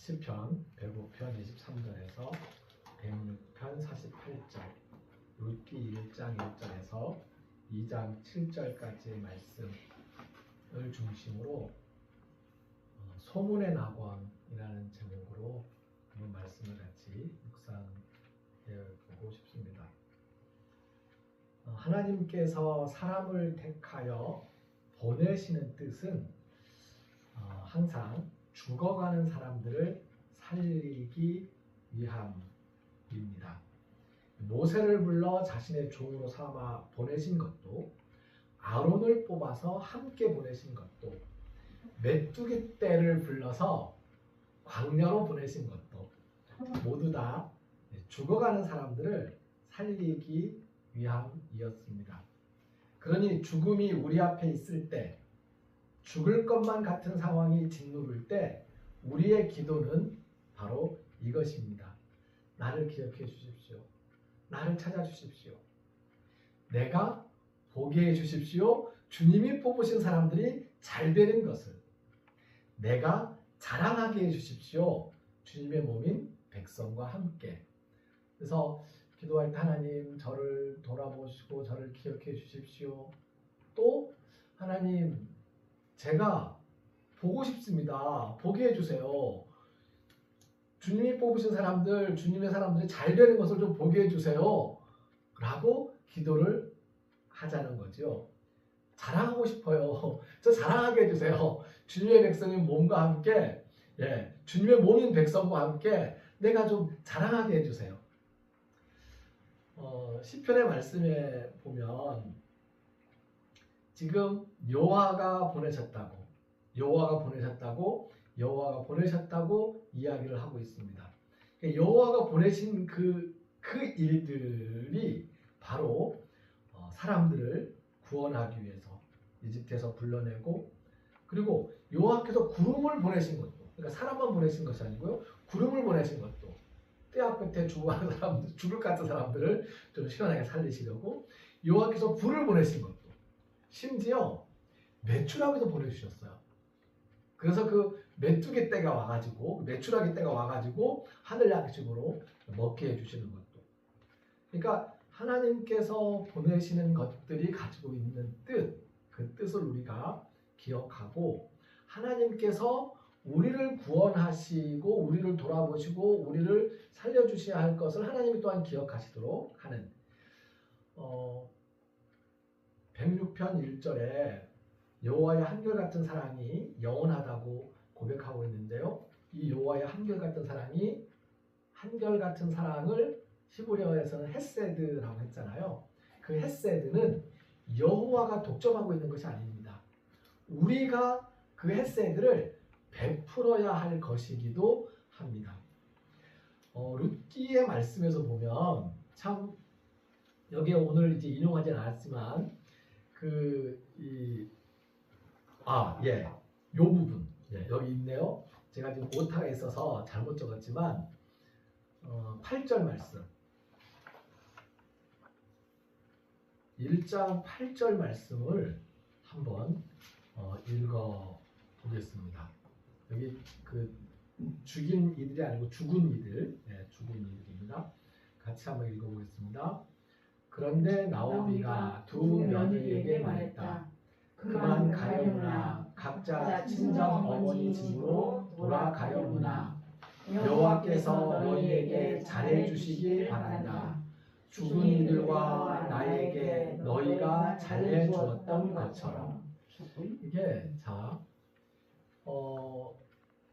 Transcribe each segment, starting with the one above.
시편 105편 23절에서 106편 48절, 룻기 1장 1절에서 2장 7절까지의 말씀을 중심으로 소문의 낙원이라는 제목으로 한번 말씀을 같이 묵상해 보고 싶습니다. 하나님께서 사람을 택하여 보내시는 뜻은 항상 죽어가는 사람들을 살리기 위함입니다. 모세를 불러 자신의 종으로 삼아 보내신 것도, 아론을 뽑아서 함께 보내신 것도, 메뚜기 떼를 불러서 광야로 보내신 것도 모두 다 죽어가는 사람들을 살리기 위함이었습니다. 그러니 죽음이 우리 앞에 있을 때, 죽을 것만 같은 상황이 짓누를 때 우리의 기도는 바로 이것입니다. 나를 기억해 주십시오. 나를 찾아주십시오. 내가 보게 해 주십시오. 주님이 뽑으신 사람들이 잘 되는 것을 내가 자랑하게 해 주십시오. 주님의 몸인 백성과 함께. 그래서 기도할 때 하나님 저를 돌아보시고 저를 기억해 주십시오. 또 하나님 제가 보고 싶습니다. 보게 해주세요. 주님이 뽑으신 사람들, 주님의 사람들이 잘 되는 것을 좀 보게 해주세요. 라고 기도를 하자는 거죠. 자랑하고 싶어요. 저 자랑하게 해주세요. 주님의 백성인 몸과 함께, 주님의 몸인 백성과 함께 내가 좀 자랑하게 해주세요. 시편의 말씀에 보면 지금 여호와가 보내셨다고 이야기를 하고 있습니다. 여호와가 보내신 그 일들이 바로 사람들을 구원하기 위해서 이집트에서 불러내고, 그리고 여호와께서 구름을 보내신 것도, 그러니까 사람만 보내신 것이 아니고요, 구름을 보내신 것도 떼와 끝에 죽어가는 사람들, 죽을 것 같은 사람들을 좀 시원하게 살리시려고 여호와께서 불을 보내신 것도, 심지어 메추라기도 보내주셨어요. 그래서 그 메뚜기 떼가 와가지고, 메추라기 떼가 와가지고 하늘 양식으로 먹게 해주시는 것도. 그러니까 하나님께서 보내시는 것들이 가지고 있는 뜻, 그 뜻을 우리가 기억하고, 하나님께서 우리를 구원하시고 우리를 돌아보시고 우리를 살려주셔야 할 것을 하나님이 또한 기억하시도록 하는 106편 1절에 여호와의 한결같은 사랑이 영원하다고 고백하고 있는데요. 이 여호와의 한결같은 사랑을 히브리어에서는 헤세드라고 했잖아요. 그 헤세드는 여호와가 독점하고 있는 것이 아닙니다. 우리가 그 헤세드를 베풀어야 할 것이기도 합니다. 룻기의 말씀에서 보면 참, 여기에 오늘 이제 인용하진 않았지만 요 부분 여기 있네요. 제가 지금 오타가 있어서 잘못 적었지만 8절 말씀, 1장 8절 말씀을 한번 읽어 보겠습니다. 여기 그 죽인 이들이 아니고 죽은 이들, 죽은 이들입니다. 같이 한번 읽어 보겠습니다. 그런데 나오미가 두 며느리에게 말했다. 그만 가려무나. 각자 친정 어머니 집으로 돌아가려무나. 여호와께서 너희에게 잘해 주시길 바란다. 죽은 이들과 나에게 너희가 잘해 주었던 것처럼. 이게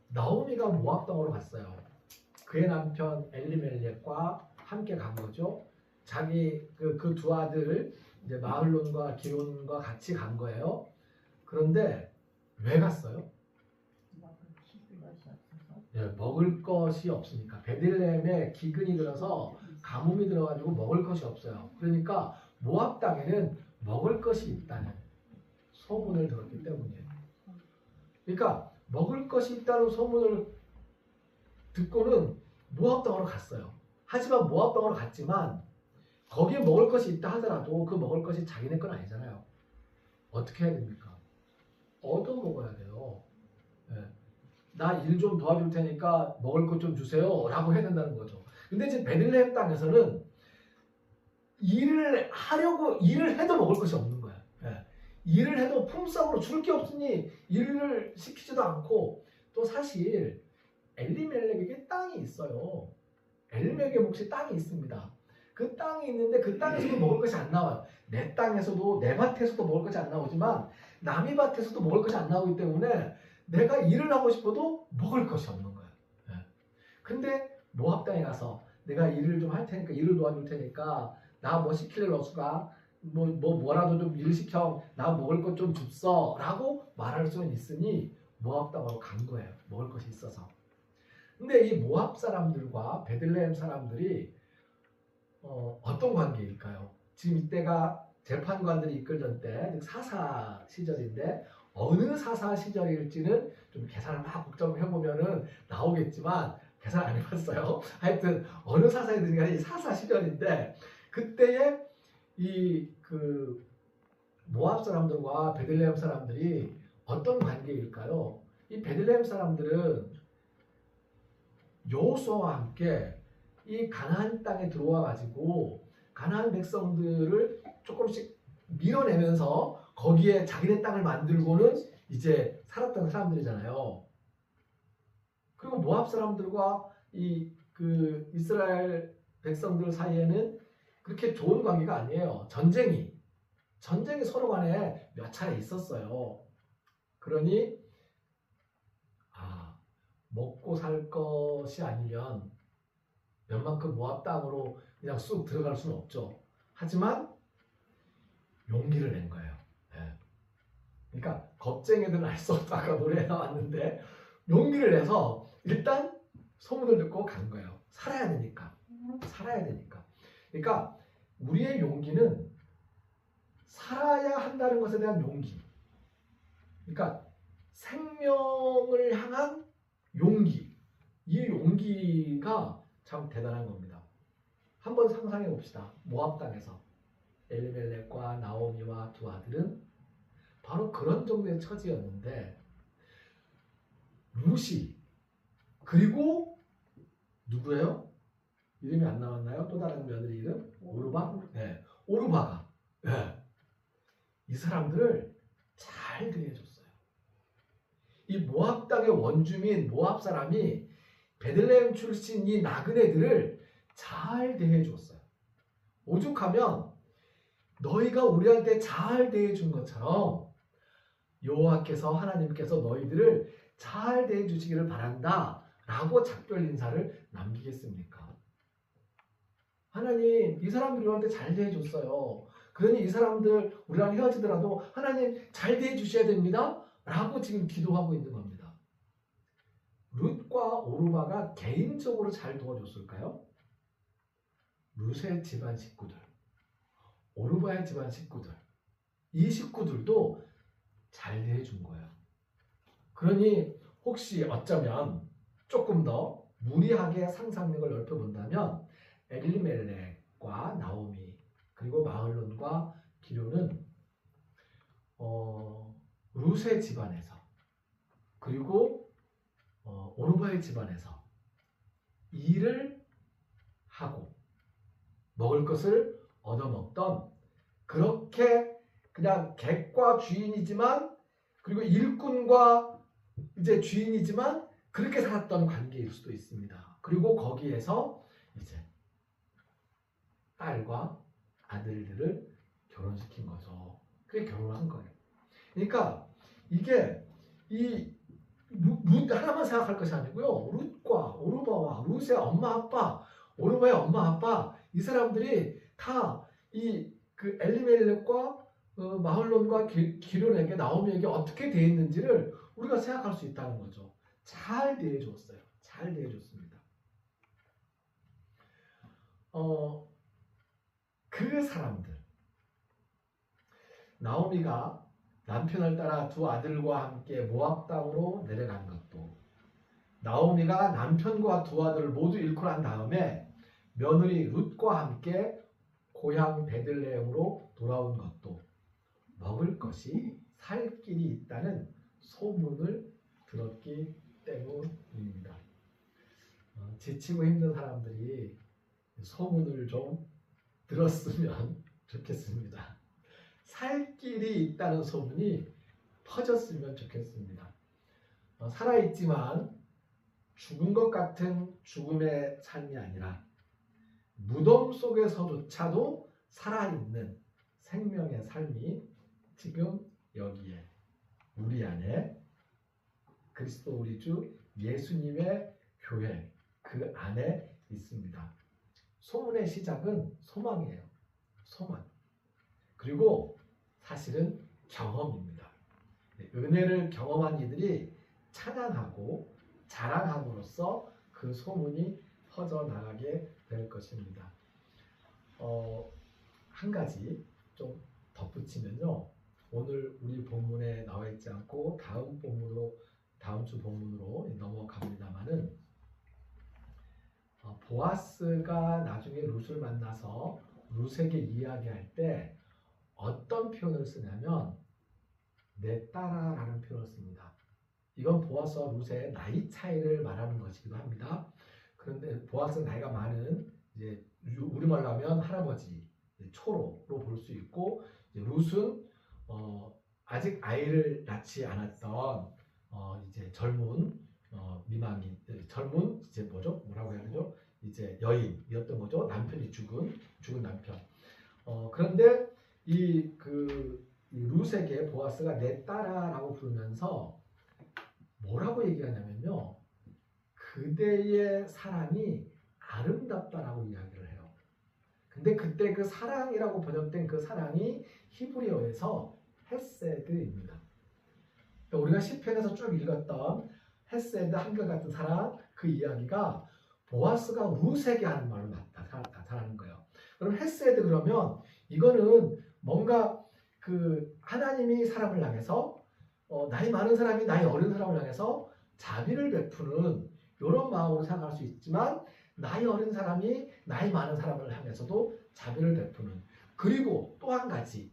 나오미가 모압 땅으로 갔어요. 그의 남편 엘리멜렉과 함께 간 거죠. 자기 그 두 아들 이제 마흘론과 기론과 같이 간 거예요. 그런데 왜 갔어요? 먹을 것이 없으니까. 베들레헴에 기근이 들어서 가뭄이 들어가지고 먹을 것이 없어요. 그러니까 모압 땅에는 먹을 것이 있다는 소문을 들었기 때문이에요. 그러니까 먹을 것이 있다는 소문을 듣고는 모압 땅으로 갔어요. 하지만 모압 땅으로 갔지만 거기에 먹을 것이 있다 하더라도 그 먹을 것이 자기네 건 나 일 좀 도와줄 테니까 먹을 것 좀 주세요 라고 해야 된다는 거죠. 근데 지금 베들레헴 땅에서는 일을 해도 먹을 것이 없는 거야. 예. 일을 해도 품삯으로 줄 게 없으니 일을 시키지도 않고, 또 사실 엘리멜렉에게 땅이 있어요. 엘리멜렉의 몫이 땅이 있습니다. 그 땅이 있는데 그 땅에서도 먹을 것이 안 나와요. 내 땅에서도, 내 밭에서도 먹을 것이 안 나오지만 남의 밭에서도 먹을 것이 안 나오기 때문에 내가 일을 하고 싶어도 먹을 것이 없는 거예요. 예. 근데 모압 땅에 가서 내가 일을 좀 할 테니까, 일을 도와줄 테니까 나 뭐 시킬래 너수가, 뭐라도 좀 일 시켜, 나 먹을 것 좀 줍서 라고 말할 수는 있으니 모압 땅으로 간 거예요. 먹을 것이 있어서. 근데 이 모압 사람들과 베들레헴 사람들이 어떤 관계일까요? 지금 이때가 재판관들이 이끌던 때, 즉 사사 시절인데 어느 사사 시절일지는 좀 계산을 막 복잡히 해보면은 나오겠지만 계산 안 해봤어요. 하여튼 어느 사사이든지 간에 사사 시절인데, 그때에 이 그 모압 사람들과 베들레헴 사람들이 어떤 관계일까요? 이 베들레헴 사람들은 여호수아와 함께 이 가나안 땅에 들어와 가지고 가나안 백성들을 조금씩 밀어내면서 거기에 자기네 땅을 만들고는 이제 살았던 사람들이잖아요. 그리고 모압 사람들과 이 그 이스라엘 백성들 사이에는 그렇게 좋은 관계가 아니에요. 전쟁이 서로 간에 몇 차례 있었어요. 그러니 먹고 살 것이 아니면 웬만큼 모압 땅으로 그냥 쑥 들어갈 수는 없죠. 하지만 용기를 낸 거예요. 네. 그러니까 겁쟁이들은 알 수 없다. 아까 노래에 나왔는데 용기를 내서 일단 소문을 듣고 간 거예요. 살아야 되니까. 그러니까 우리의 용기는 살아야 한다는 것에 대한 용기. 그러니까 생명을 향한 용기. 이 용기가 참 대단한 겁니다. 한번 상상해 봅시다. 모압 땅에서 엘리멜렉과 나오미와 두 아들은 바로 그런 정도의 처지였는데, 룻이, 그리고 누구예요? 이름이 안 나왔나요? 또 다른 며느리 이름? 오르바? 네. 오르바가 이 사람들을 잘 대해줬어요. 이 모압 땅의 원주민 모압 사람이 베들레헴 출신 이 나그네들을 잘 대해주었어요. 오죽하면 너희가 우리한테 잘 대해준 것처럼 여호와께서, 하나님께서 너희들을 잘 대해주시기를 바란다 라고 작별 인사를 남기겠습니까? 하나님, 이 사람들이 우리한테 잘 대해줬어요. 그러니 이 사람들 우리랑 헤어지더라도 하나님 잘 대해주셔야 됩니다 라고 지금 기도하고 있는 겁니다. 룻과 오르바가 개인적으로 잘 도와줬을까요? 룻의 집안 식구들, 오르바의 집안 식구들, 이 식구들도 잘 대해준 거예요. 그러니 혹시 어쩌면 조금 더 무리하게 상상력을 넓혀본다면 엘리멜렉과 나오미, 그리고 마흘론과 기료는 룻의 집안에서, 그리고 오르바의 집안에서 일을 하고 먹을 것을 얻어먹던, 그렇게 그냥 객과 주인이지만, 그리고 일꾼과 이제 주인이지만 그렇게 살았던 관계일 수도 있습니다. 그리고 거기에서 이제 딸과 아들들을 결혼시킨 거죠. 그게 결혼한 거예요. 그러니까 이게 룻 하나만 생각할 것이 아니고요. 룻과 오르바와 룻의 엄마 아빠, 오르바의 엄마 아빠, 이 사람들이 다 그 엘리멜렉과 마흘론과 기론에게, 나오미에게 어떻게 대했는지를 우리가 생각할 수 있다는 거죠. 잘 대해줬어요. 잘 대해줬습니다. 그 사람들, 나오미가 남편을 따라 두 아들과 함께 모압 땅으로 내려간 것도, 나오미가 남편과 두 아들을 모두 잃고 난 다음에 며느리 룻과 함께 고향 베들레헴으로 돌아온 것도 먹을 것이, 살 길이 있다는 소문을 들었기 때문입니다. 지치고 힘든 사람들이 소문을 좀 들었으면 좋겠습니다. 살 길이 있다는 소문이 퍼졌으면 좋겠습니다. 살아있지만 죽은 것 같은 죽음의 삶이 아니라 무덤 속에서조차도 살아있는 생명의 삶이 지금 여기에 우리 안에 그리스도 우리 주 예수님의 교회 그 안에 있습니다. 소문의 시작은 소망이에요. 소망. 그리고 사실은 경험입니다. 은혜를 경험한 이들이 찬양하고 자랑함으로써 그 소문이 퍼져나가게 될 것입니다. 한 가지 좀 덧붙이면요. 오늘 우리 본문에 나와 있지 않고 다음 주 본문으로 넘어갑니다만은 보아스가 나중에 룻을 만나서 룻에게 이야기할 때 어떤 표현을 쓰냐면 내 딸아라는 표현을 씁니다. 이건 보아스와 룻의 나이 차이를 말하는 것이기도 합니다. 그런데 보아스 나이가 많은 이제 우리말로 하면 할아버지 초로로 볼 수 있고 룻은 아직 아이를 낳지 않았던 이제 젊은 미망인 젊은 이제 뭐라고 해야 되죠? 이제 여인이었던 거죠. 남편이 죽은 남편. 그런데 이 룻에게 보아스가 내 딸아라고 부르면서 뭐라고 얘기하냐면요. 그대의 사랑이 아름답다라고 이야기를 해요. 근데 그때 그 사랑이라고 번역된 그 사랑이 히브리어에서 헤세드입니다. 그러니까 우리가 시편에서 쭉 읽었던 헤세드 한결같은 사랑 그 이야기가 보아스가 룻에게 하는 말로 나타나는 거예요. 그럼 헤세드 그러면 이거는 뭔가 그 하나님이 사람을 향해서 나이 많은 사람이 나이 어린 사람을 향해서 자비를 베푸는 이런 마음으로 생각할 수 있지만 나이 어린 사람이 나이 많은 사람을 향해서도 자비를 베푸는 그리고 또 한 가지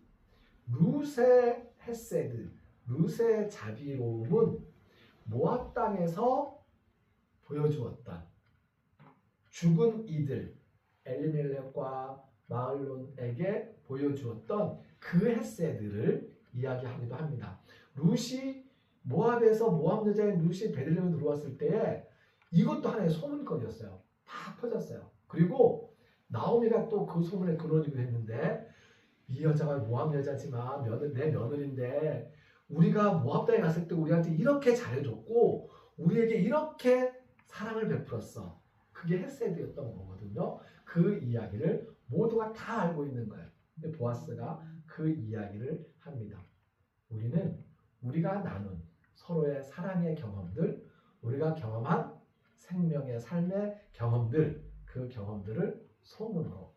룻의 헤세드 룻의 자비로움은 모압 땅에서 보여주었다. 죽은 이들 엘리멜렉과 마을론에게 보여주었던 그 헤세드를 이야기하기도 합니다. 룻이 모압에서 모압 여자인 룻이 베들레헴에 들어왔을 때에 이것도 하나의 소문거리였어요. 다 퍼졌어요. 그리고 나오미가 또 그 소문의 근원이기도 했는데 이 여자가 모압 여자지만 내 며느리인데 우리가 모압 땅에 갔을 때 우리한테 이렇게 잘해줬고 우리에게 이렇게 사랑을 베풀었어. 그게 헤세드였던 거거든요. 그 이야기를 모두가 다 알고 있는 거예요. 근데 보아스가 그 이야기를 합니다. 우리는 우리가 나눈 서로의 사랑의 경험들, 우리가 경험한 생명의 삶의 경험들, 그 경험들을 소문으로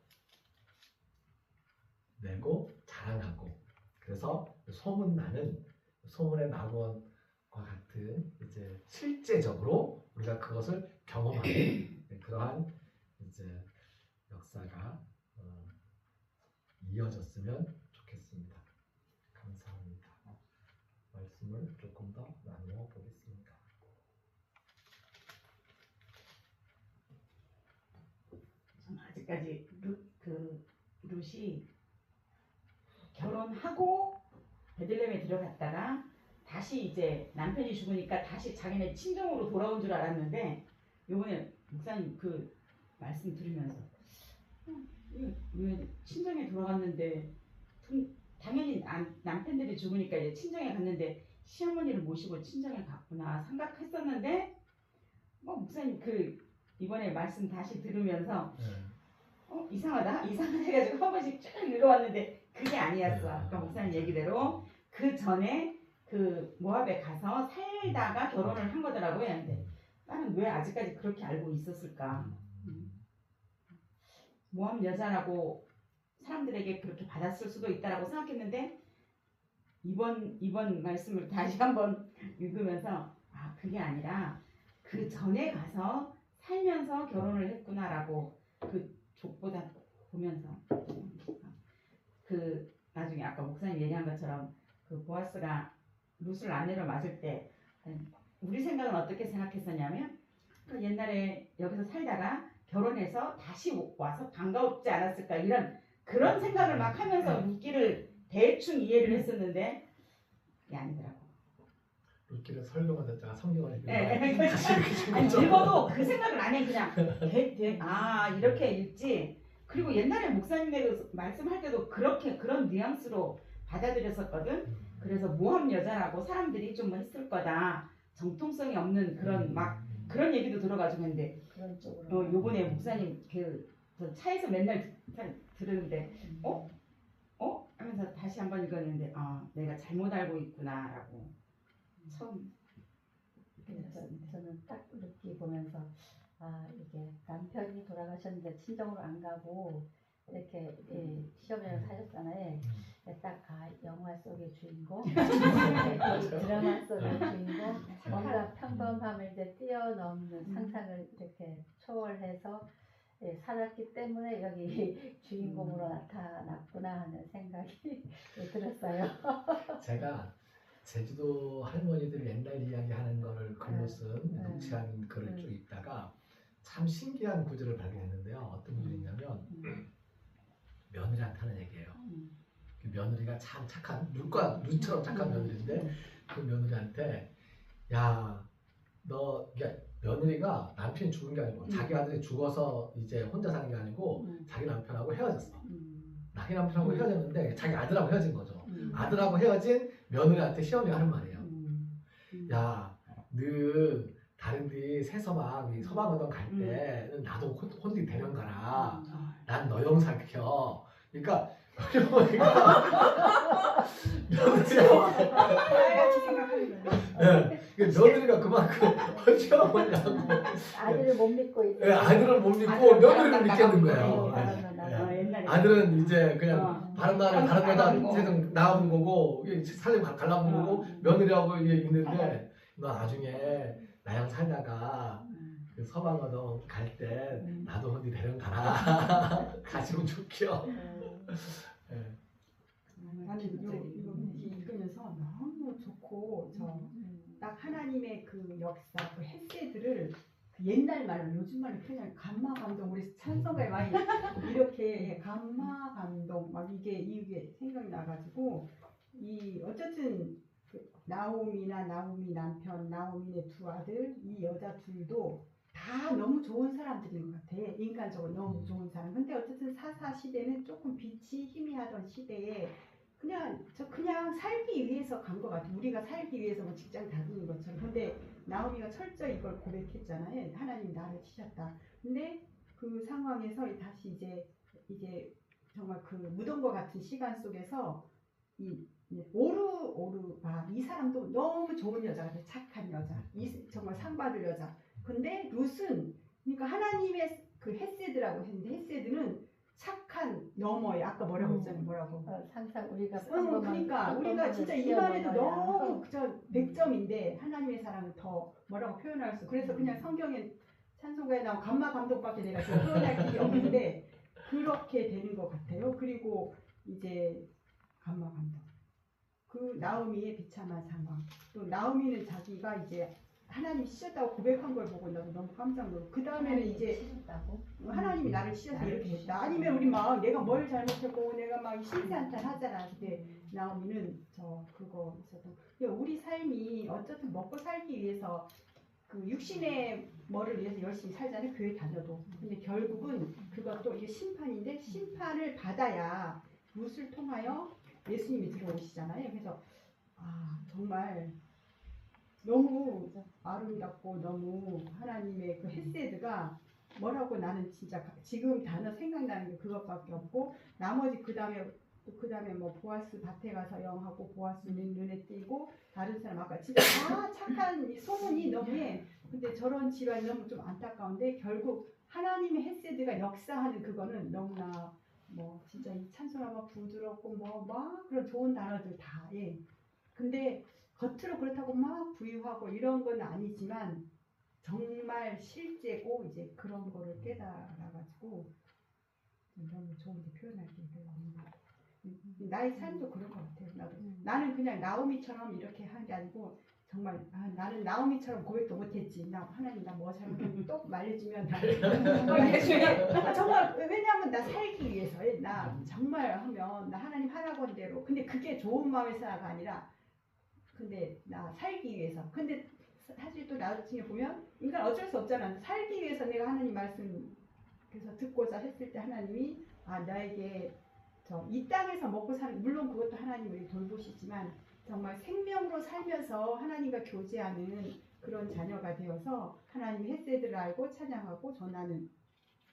내고 자랑하고 그래서 소문나는 소문의 낙원과 같은 이제 실제적으로 우리가 그것을 경험하는 그러한 이제 역사가 이어졌으면 좋겠습니다. 감사합니다. 말씀을 조금 더 나누어 보겠습니다. 저는 아직까지 룻이 결혼하고 베들레헴에 들어갔다가 다시 이제 남편이 죽으니까 다시 자기네 친정으로 돌아온 줄 알았는데 요번에 목사님 그 말씀 들으면서 왜 친정에 돌아갔는데 당연히 남편들이 죽으니까 이제 친정에 갔는데 시어머니를 모시고 친정에 갔구나 생각했었는데 목사님 그 이번에 말씀 다시 들으면서 이상하다 해가지고 한 번씩 쭉 읽어봤는데 그게 아니었어. 아까 목사님 얘기대로 그 전에 그 모압에 가서 살다가 결혼을 한 거더라고요. 근데 나는 왜 아직까지 그렇게 알고 있었을까? 모압 여자라고 사람들에게 그렇게 받았을 수도 있다라고 생각했는데 이번 말씀을 다시 한번 읽으면서 그게 아니라 그 전에 가서 살면서 결혼을 했구나라고 그 족보다 보면서 그 나중에 아까 목사님 얘기한 것처럼 그 보아스가 룻을 아내로 맞을 때 우리 생각은 어떻게 생각했었냐면 그러니까 옛날에 여기서 살다가 결혼해서 다시 와서 반가웠지 않았을까 이런 그런 생각을 막 하면서 룻기를 대충 이해를 했었는데 이게 아니더라고. 룻기를 설명을 듣다가 성경을 네. 읽으면 다시 이렇게 아니 좀 읽어도 그 생각을 안 해. 그냥 아 이렇게 읽지. 그리고 옛날에 목사님들 말씀할 때도 그렇게 그런 뉘앙스로 받아들였었거든. 그래서 모함 여자라고 사람들이 좀 했을 거다. 정통성이 없는 그런 막 그런 얘기도 들어가지고 했는데 그런 쪽으로. 요번에 목사님 저 차에서 맨날 들으는데 하면서 다시 한번 읽었는데 내가 잘못 알고 있구나라고 처음 저는 딱 이렇게 보면서 이게 남편이 돌아가셨는데 친정으로 안 가고 이렇게 시어머니랑 사셨잖아요. 딱 영화 속의 주인공, 드라마 속의 주인공, 뭔가 평범함을 이제 뛰어넘는 상상을 이렇게 초월해서 살았기 때문에 여기 주인공으로 나타났구나 하는 생각이 들었어요. 제가 제주도 할머니들 옛날 이야기하는 거를 글로 쓴 묵치한 글을 쭉 읽다가 참 신기한 구절을 발견했는데요. 어떤 구절이냐면 며느리한테 하는 얘기예요. 그 며느리가 참 착한 눈처럼 착한 며느리인데 그 며느리한테 그러니까 며느리가 남편이 죽은 게 아니고 자기 아들이 죽어서 이제 혼자 사는 게 아니고 자기 남편하고 헤어졌어. 자기 남편하고 헤어졌는데 자기 아들하고 헤어진 거죠. 아들하고 헤어진 며느리한테 시어머니가 하는 말이에요. 너 다른 데 새서방 서방어동 갈 때는 나도 혼디 데려 가라. 난 너 영상 켜. 그러니까 같이 생각하는 거예요. 며느리가 그만큼 시어머니하고 아들을 못 믿고 이제 아들을 못 믿고 며느리를 믿겠는 거예요. 아들은 이제 그냥 다른 나라 다른 여자 세상 나오는 거고 살림 갈라본 거고 며느리하고 있는데 너 나중에 나랑 살다가 그 서방어동 갈 때 나도 어디 데려 가라. 가시면 좋겨. 나는 이거 읽으면서 너무 좋고 딱 하나님의 그 역사, 그 햇새들을 그 옛날 말로 요즘 말로 표현하면 감마 감동 우리 찬송가에 많이 이렇게 감마 감동 막 이게 생각이 나가지고 이 어쨌든 그 나오미나 나오미 남편, 나오미네 두 아들 이 여자 둘도 다 너무 좋은 사람들인 것 같아. 인간적으로 너무 좋은 사람. 근데 어쨌든 사사 시대는 조금 빛이 희미하던 시대에 그냥 살기 위해서 간 것 같아. 우리가 살기 위해서 뭐 직장 다니는 것처럼. 근데 나오미가 철저히 이걸 고백했잖아요. 하나님 나를 치셨다. 근데 그 상황에서 다시 이제 정말 그 무덤과 같은 시간 속에서 오르바 이 사람도 너무 좋은 여자 같아. 착한 여자. 정말 상 받을 여자. 근데 룻은 그러니까 하나님의 그 헷세드라고 했는데 헷세드는 착한 너머에 아까 뭐라고 했잖아요. 뭐라고? 상상 우리가 그러니까 우리가 진짜 이만 해도 너무 100점인데 하나님의 사랑은 더 뭐라고 표현할 수. 그래서 그냥 성경에 찬송가에 나온 감마 감동밖에 내가 지금 표현할 길이 없는데 그렇게 되는 것 같아요. 그리고 이제 감마 감동. 그 나오미의 비참한 상황. 또 나오미는 자기가 이제 하나님이 씌셨다고 고백한 걸 보고 나도 너무 깜짝 놀랐고 그 다음에는 이제 하나님이 나를 씌셔서 이렇게 했다. 아니면 우리 막 내가 뭘 잘못했고 내가 막 신세한탄 하잖아. 근데 나오미는 그거 있어도 우리 삶이 어쨌든 먹고 살기 위해서 그 육신의 뭐를 위해서 열심히 살잖아요. 교회 다녀도. 근데 결국은 그것도 이게 심판인데 심판을 받아야 룻을 통하여 예수님이 들어오시잖아요. 그래서 정말 너무 아름답고 너무 하나님의 그 햇세드가 뭐라고 나는 진짜 지금 단어 생각나는 게 그것밖에 없고 나머지 그 다음에 뭐 보아스 밭에 가서 영하고 보아스는 눈에 띄고 다른 사람 아까 진짜 다 착한 소문이 너무해. 근데 저런 집안이 너무 좀 안타까운데 결국 하나님의 햇세드가 역사하는 그거는 너무나 뭐 진짜 이 찬송하면 부드럽고 막 그런 좋은 단어들 다 근데 겉으로 그렇다고 막 부유하고 이런 건 아니지만 정말 실제고 이제 그런 거를 깨달아가지고 너무 좋은데 표현할 게 별로 없는 것 같아요. 나의 삶도 그런 것 같아요. 나는 그냥 나오미처럼 이렇게 하는 게 아니고 정말 나는 나오미처럼 고백도 못했지. 나 하나님 나 뭐 잘못했는지 똑 말해주면 정말 왜냐하면 나 살기 위해서 나 정말 하면 나 하나님 하라고 한 대로 근데 그게 좋은 마음에서가 아니라 근데 나 살기 위해서 근데 사실 또 나중에 보면 인간 어쩔 수 없잖아. 살기 위해서 내가 하나님 말씀 그래서 듣고자 했을 때 하나님이 나에게 이 땅에서 먹고 사는 물론 그것도 하나님을 돌보시지만 정말 생명으로 살면서 하나님과 교제하는 그런 자녀가 되어서 하나님의 햇새들을 알고 찬양하고 전하는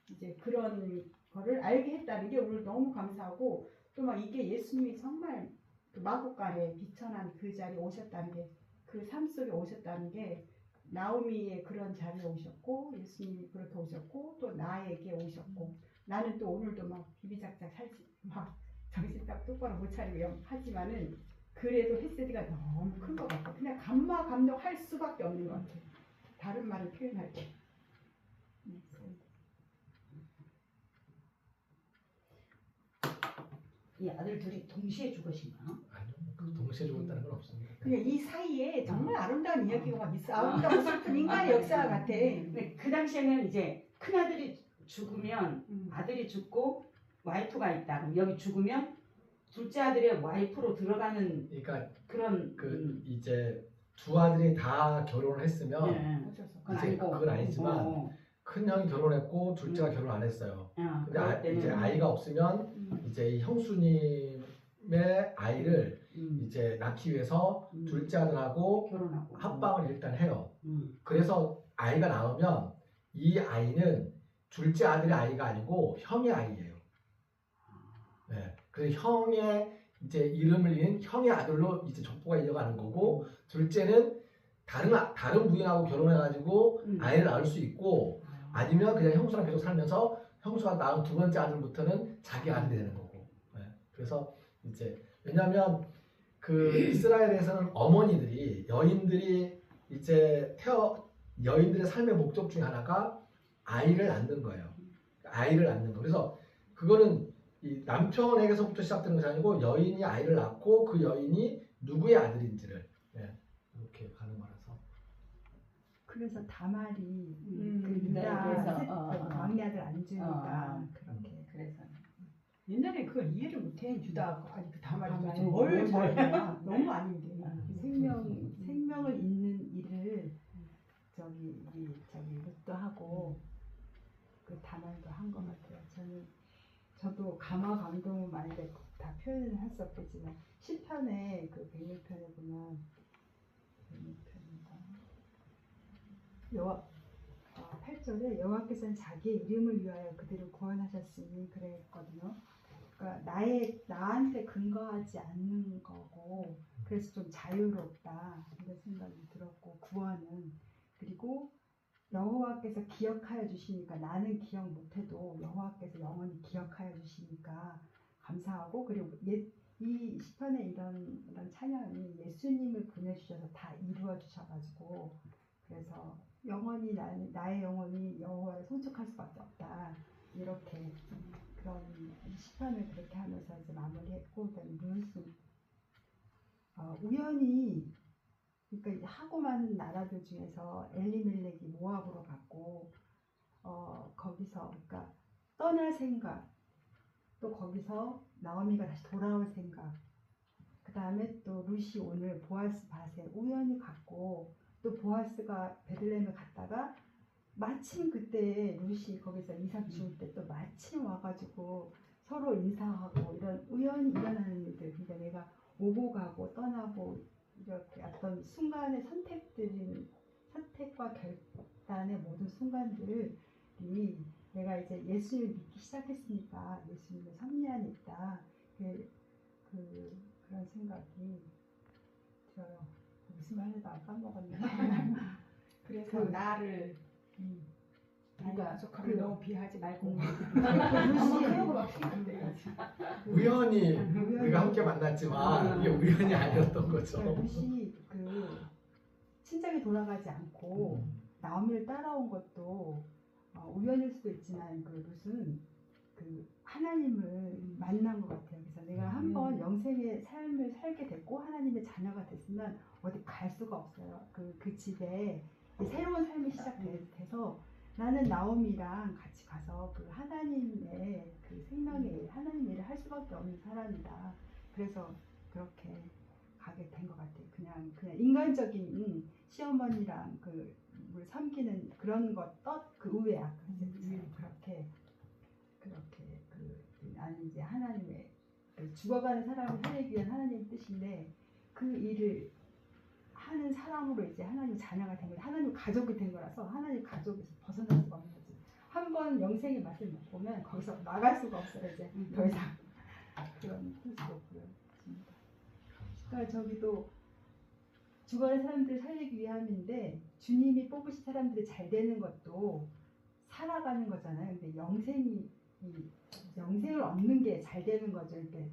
이제 그런 거를 알게 했다는 게 오늘 너무 감사하고 또 막 이게 예수님이 정말 그 마국간에 비천한 그 자리에 오셨다는 게 그 삶 속에 오셨다는 게 나오미의 그런 자리에 오셨고 예수님이 그렇게 오셨고 또 나에게 오셨고 나는 또 오늘도 막 비비작작 살지 막 정신 딱 똑바로 못 차리고 하지만은 그래도 햇세드가 너무 큰 것 같아. 그냥 감동할 수밖에 없는 것 같아. 다른 말을 표현할게. 이 아들 둘이 동시에 죽으신가요? 아니요, 동시에 죽었다는 건 없습니다. 그냥 이 사이에 정말 아름다운 이야기가 막 있어. 아름다운 슬픈 인간의 역사 같아. 근데 그 당시에는 이제 큰 아들이 죽으면 아들이 죽고 와이프가 있다. 그럼 여기 죽으면 둘째 아들의 와이프로 들어가는 그러니까 그런 이제 두 아들이 다 결혼을 했으면 네. 어쩔 수 없어. 그건 이제 아니고 그건 아니지만 큰 형이 결혼했고 둘째가 결혼 안 했어요. 근데 그럴 때는 이제 아이가 없으면 이제 이 형수님의 아이를 이제 낳기 위해서 둘째 아들하고 결혼하고 합방을 일단 해요. 그래서 아이가 나오면 이 아이는 둘째 아들의 아이가 아니고 형의 아이예요. 네. 그래서 형의 이제 이름을 잇는 형의 아들로 이제 족보가 이어가는 거고 둘째는 다른 부인하고 결혼해가지고 아이를 낳을 수 있고 아니면 그냥 형수랑 계속 살면서 형수가 낳은 두 번째 아들부터는 자기 아들이 되는 거고. 네. 그래서 이제 왜냐하면 그 이스라엘에서는 어머니들이 여인들이 이제 여인들의 삶의 목적 중에 하나가 아이를 낳는 거예요. 아이를 낳는 거. 그래서 그거는 이 남편에게서부터 시작되는 것이 아니고 여인이 아이를 낳고 그 여인이 누구의 아들인지를 이렇게 가는 거라서. 그래서 다말이 네, 유다 그래서, 막내 아들 안 주니까 그렇게. 그래서 옛날에 그걸 이해를 못해 유다하고 아니 그 다말이 다말이 뭘 뭘 잘해 너무 아닌데 생명을 잇는 일을 저기 룻도 하고 그 다말도 한 것 같아요. 저도 감화 감동을 많이 됐고 다 표현을 할 수 없겠지만 시편에 그 106편에 보면 8절에 여호와께서는 자기의 이름을 위하여 그들을 구원하셨으니 그랬거든요. 그러니까 나한테 근거하지 않는 거고 그래서 좀 자유롭다 이런 생각이 들었고 구원은 그리고 여호와께서 기억하여 주시니까 나는 기억 못해도 여호와께서 영원히 기억하여 주시니까 감사하고 그리고 이 시편에 이런 찬양이 예수님을 보내주셔서 다 이루어 주셔가지고 그래서 영원히 나의 영혼이 여호와를 송축할 수밖에 없다 이렇게 그런 시편을 그렇게 하면서 이제 마무리했고 그다음에 룻은 우연히 그러니까 하고 많은 나라들 중에서 엘리멜렉이 모압으로 갔고 거기서 그러니까 떠날 생각 또 거기서 나오미가 다시 돌아올 생각 그 다음에 또 룻이 오늘 보아스 밭에 우연히 갔고 또 보아스가 베들레헴에 갔다가 마침 그때 룻이 거기서 이삭 죽을 때 또 마침 와가지고 서로 인사하고 이런 우연히 일어나는 일들 그러니까 내가 오고 가고 떠나고 이렇게 어떤 순간의 선택과 결단의 모든 순간들이 내가 이제 예수님을 믿기 시작했으니까 예수님의 섭리 안에 있다 그런 생각이 들어요. 무슨 말 하다가 까먹었네. 그래서 나를 그러니까 부족함을 너무 비하지 말고 우연히 우리가 함께 만났지만 이게 우연이 아니었던 거죠. 룻이 그 친정에 돌아가지 않고 나오미를 따라온 것도 우연일 수도 있지만 그 룻은 그 하나님을 만난 것 같아요. 그래서 내가 한번 영생의 삶을 살게 됐고 하나님의 자녀가 됐으면 어디 갈 수가 없어요. 그 집에 새로운 삶이 시작돼서 나는 나오미랑 같이 가서 그 하나님의 그 생명의 하나님 일을 할 수밖에 없는 사람이다. 그래서 그렇게 가게 된 것 같아요. 그냥 인간적인 시어머니랑 그 뭘 섬기는 그런 그 우애 아까 그렇게 나는 이제 하나님의 죽어가는 사람을 살리기 위한 하나님의 뜻인데 그 일을 하는 사람으로 이제 하나님 자녀가 된 거예요. 하나님 가족이 된 거라서 하나님 가족에서 벗어날 수가 없는 거지. 한 번 영생의 맛을 못 보면 거기서 나갈 수가 없어요. 이제 더 이상 그런 뜻으로 보여집니다. 그러니까 저기도 죽어가는 사람들을 살리기 위함인데 주님이 뽑으신 사람들이 잘 되는 것도 살아가는 거잖아요. 근데 영생을 얻는 게 잘 되는 거죠. 이렇게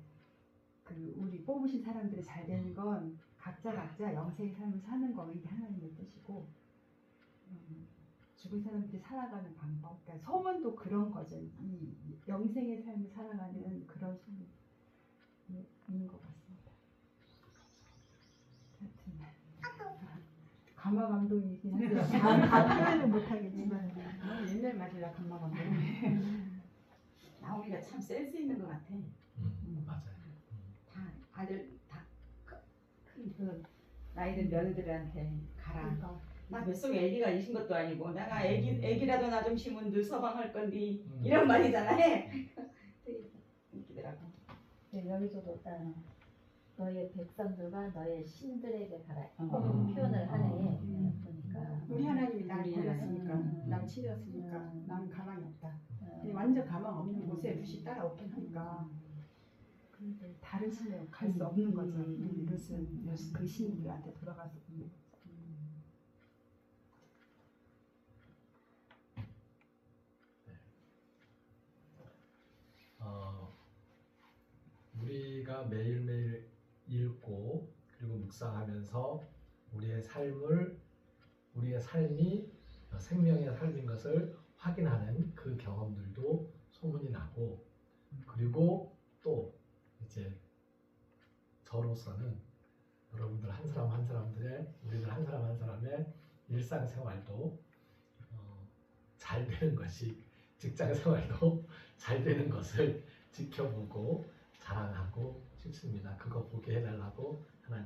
우리 뽑으신 사람들이 잘 되는 건 각자 영생의 삶을 사는 거 이게 하나님의 뜻이고 죽은 사람들이 살아가는 방법. 그러니까 소문도 그런 거죠. 이 영생의 삶을 살아가는 그런 소문인 것 같습니다. 감화 감동이긴 한데 다 표현을 못하겠지만 옛날 말이라 감마 감동. 나오미가 참 센스 있는 것 같아. 맞아요. 다 아들 큰 나이든 며느들한테 가라. 나 뱃속에 애기가 있는 것도 아니고 내가 애기라도 나 좀 심은 늘 서방할 건디 이런 말이잖아. 되게 웃기더라고. 네, 여기서도 너의 백성들과 너의 신들에게 가라. 어. 표현을 하네. 보니까. 우리 하나님이 날 우리 버렸으니까 하나님. 날 치렀으니까 나는 가망이 없다. 완전 가망 없는 곳에 룻이 따라오긴 하니까 근데 다른 신에 갈 수 없는 거죠. 룻은 그 신들한테 돌아가서 우리가 매일매일 읽고 그리고 묵상하면서 우리의 삶이 생명의 삶인 것을 확인하는 그 경험들도 소문이 나고 그리고 또 이제 저로서는 여러분들 한 사람 한 사람들의 우리들 한 사람 한 사람의 일상생활도 잘 되는 것이 직장생활도 잘 되는 것을 지켜보고 자랑하고 싶습니다. 그거 보게 해달라고